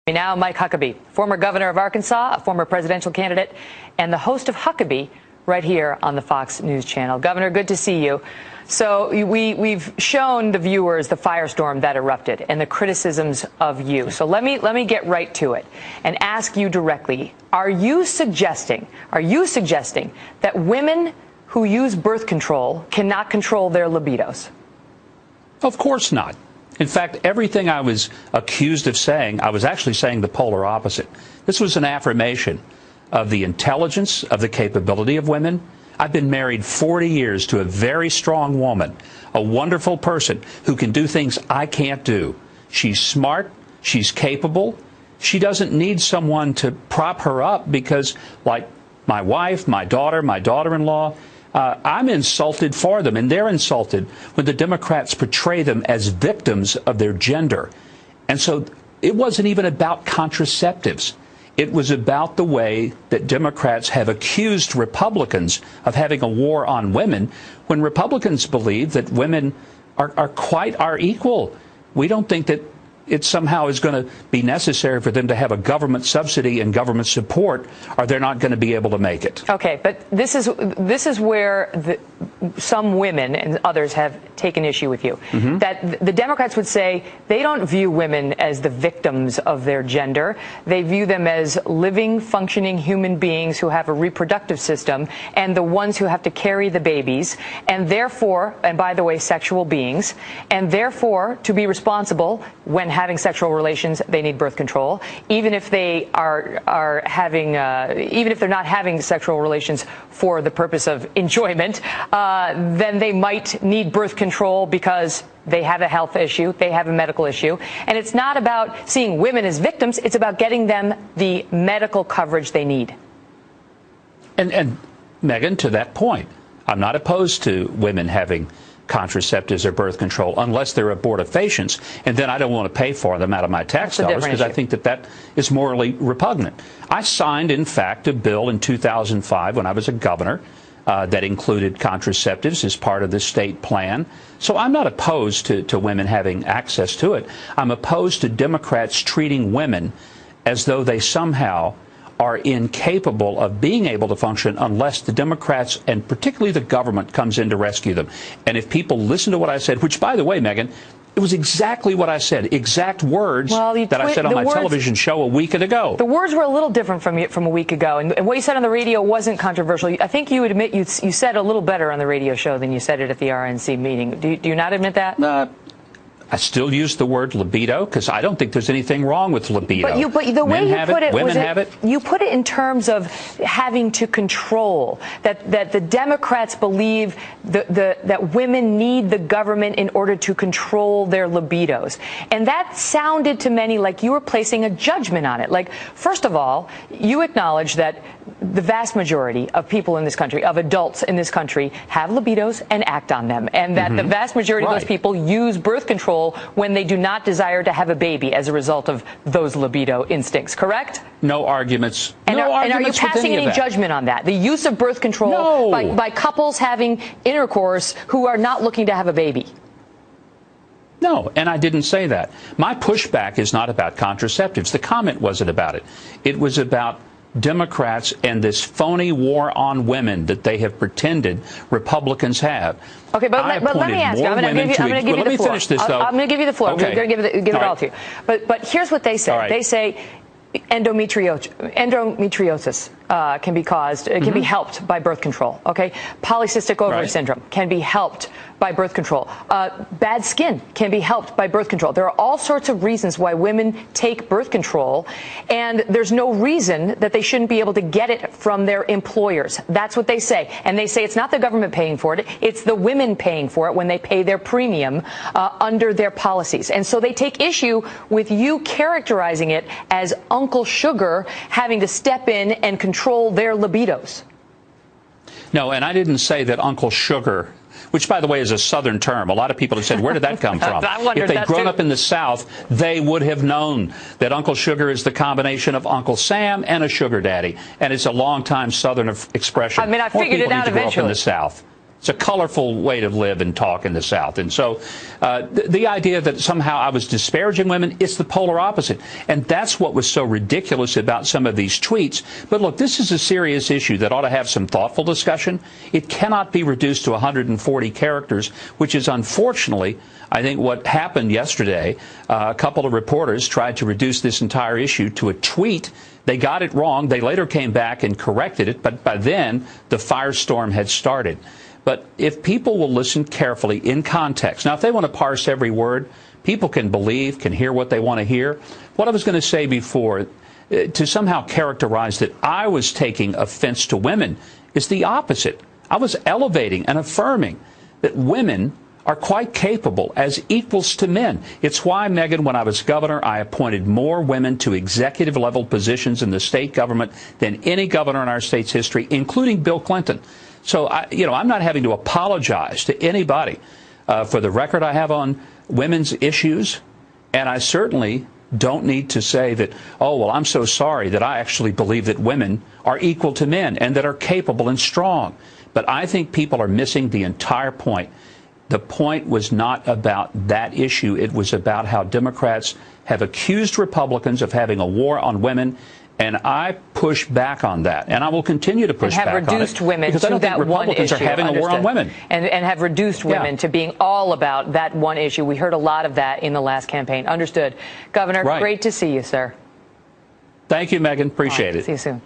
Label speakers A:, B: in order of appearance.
A: Now, Mike Huckabee, former governor of Arkansas, a former presidential candidate, and the host of Huckabee right here on the Fox News Channel. Governor, good to see you. So we've shown the viewers the firestorm that erupted and the criticisms of you. So let me get right to it and ask you directly. Are you suggesting that women who use birth control cannot control their libidos?
B: Of course not. In fact, everything I was accused of saying, I was actually saying the polar opposite. This was an affirmation of the intelligence, of the capability of women. I've been married 40 years to a very strong woman, a wonderful person who can do things I can't do. She's smart. She's capable. She doesn't need someone to prop her up because, like my wife, my daughter-in-law, I'm insulted for them, and they're insulted when the Democrats portray them as victims of their gender. And so it wasn't even about contraceptives. It was about the way that Democrats have accused Republicans of having a war on women when Republicans believe that women are quite our equal. We don't think that it somehow is going to be necessary for them to have a government subsidy and government support, or they're not going to be able to make it.
A: Okay, but this is where some women and others have taken issue with you. Mm-hmm. That the Democrats would say they don't view women as the victims of their gender. They view them as living, functioning human beings who have a reproductive system and the ones who have to carry the babies, and therefore, and by the way, sexual beings, and therefore, to be responsible when having sexual relations, they need birth control. Even if they are having, even if they're not having sexual relations for the purpose of enjoyment, then they might need birth control because they have a health issue, they have a medical issue. And it's not about seeing women as victims, it's about getting them the medical coverage they need.
B: And Megan, to that point, I'm not opposed to women having contraceptives or birth control unless they're abortifacients, and then I don't want to pay for them out of my tax dollars because I think that is morally repugnant. I signed, in fact, a bill in 2005 when I was a governor that included contraceptives as part of the state plan. So I'm not opposed to women having access to it. I'm opposed to Democrats treating women as though they somehow are incapable of being able to function unless the Democrats and particularly the government comes in to rescue them. And if people listen to what I said, which, by the way, Megan, it was exactly what I said, exact words that I said on my television show a week ago.
A: The words were a little different from a week ago, and what you said on the radio wasn't controversial. I think you would admit you said a little better on the radio show than you said it at the RNC meeting. Do you not admit that?
B: I still use the word libido because I don't think there's anything wrong with libido.
A: But the way you put it,
B: women have it.
A: You put it in terms of having to control, that the Democrats believe that women need the government in order to control their libidos. And that sounded to many like you were placing a judgment on it. Like, first of all, you acknowledge that the vast majority of people in this country, of adults in this country, have libidos and act on them, and that the vast majority of those people use birth control when they do not desire to have a baby as a result of those libido instincts, correct?
B: No arguments.
A: And are you passing any judgment on that? The use of birth control by couples having intercourse who are not looking to have a baby?
B: No, and I didn't say that. My pushback is not about contraceptives. The comment wasn't about it. It was about Democrats and this phony war on women that they have pretended Republicans have.
A: Okay, but let me ask you. I'm going to give you the floor.
B: Finish this, though.
A: I'm going to give you the floor.
B: Okay.
A: I'm going to give it all to you. But here's what they say.
B: Right.
A: They say endometriosis can be caused, can be helped by birth control. Okay, polycystic ovary syndrome can be helped by birth control. Bad skin can be helped by birth control. There are all sorts of reasons why women take birth control, and there's no reason that they shouldn't be able to get it from their employers. That's what they say. And they say it's not the government paying for it, it's the women paying for it when they pay their premium under their policies. And so they take issue with you characterizing it as Uncle Sugar having to step in and control their libidos.
B: No, and I didn't say that Uncle Sugar, which, by the way, is a Southern term. A lot of people have said, where did that come from? If they'd grown up in the South, they would have known that Uncle Sugar is the combination of Uncle Sam and a sugar daddy. And it's a long-time Southern expression.
A: I mean, I figured it out eventually.
B: More people need to grow up in the South. It's a colorful way to live and talk in the South. And so the idea that somehow I was disparaging women, it's the polar opposite. And that's what was so ridiculous about some of these tweets. But look, this is a serious issue that ought to have some thoughtful discussion. It cannot be reduced to 140 characters, which is unfortunately, I think, what happened yesterday. A couple of reporters tried to reduce this entire issue to a tweet. They got it wrong. They later came back and corrected it. But by then, the firestorm had started. But if people will listen carefully in context, now, if they want to parse every word, people can believe, can hear what they want to hear. What I was going to say before, to somehow characterize that I was taking offense to women is the opposite. I was elevating and affirming that women are quite capable as equals to men. It's why, Megyn, when I was governor, I appointed more women to executive level positions in the state government than any governor in our state's history, including Bill Clinton. So, I'm not having to apologize to anybody for the record I have on women's issues. And I certainly don't need to say that, oh, well, I'm so sorry that I actually believe that women are equal to men and that are capable and strong. But I think people are missing the entire point. The point was not about that issue. It was about how Democrats have accused Republicans of having a war on women. And I push back on that, and I will continue to push back on it.
A: And have reduced women
B: because I don't
A: to
B: think
A: that one
B: Republicans
A: issue.
B: are having a war on women.
A: And have reduced women to being all about that one issue. We heard a lot of that in the last campaign. Understood. Governor, great to see you, sir.
B: Thank you, Megyn. Appreciate it.
A: See you soon.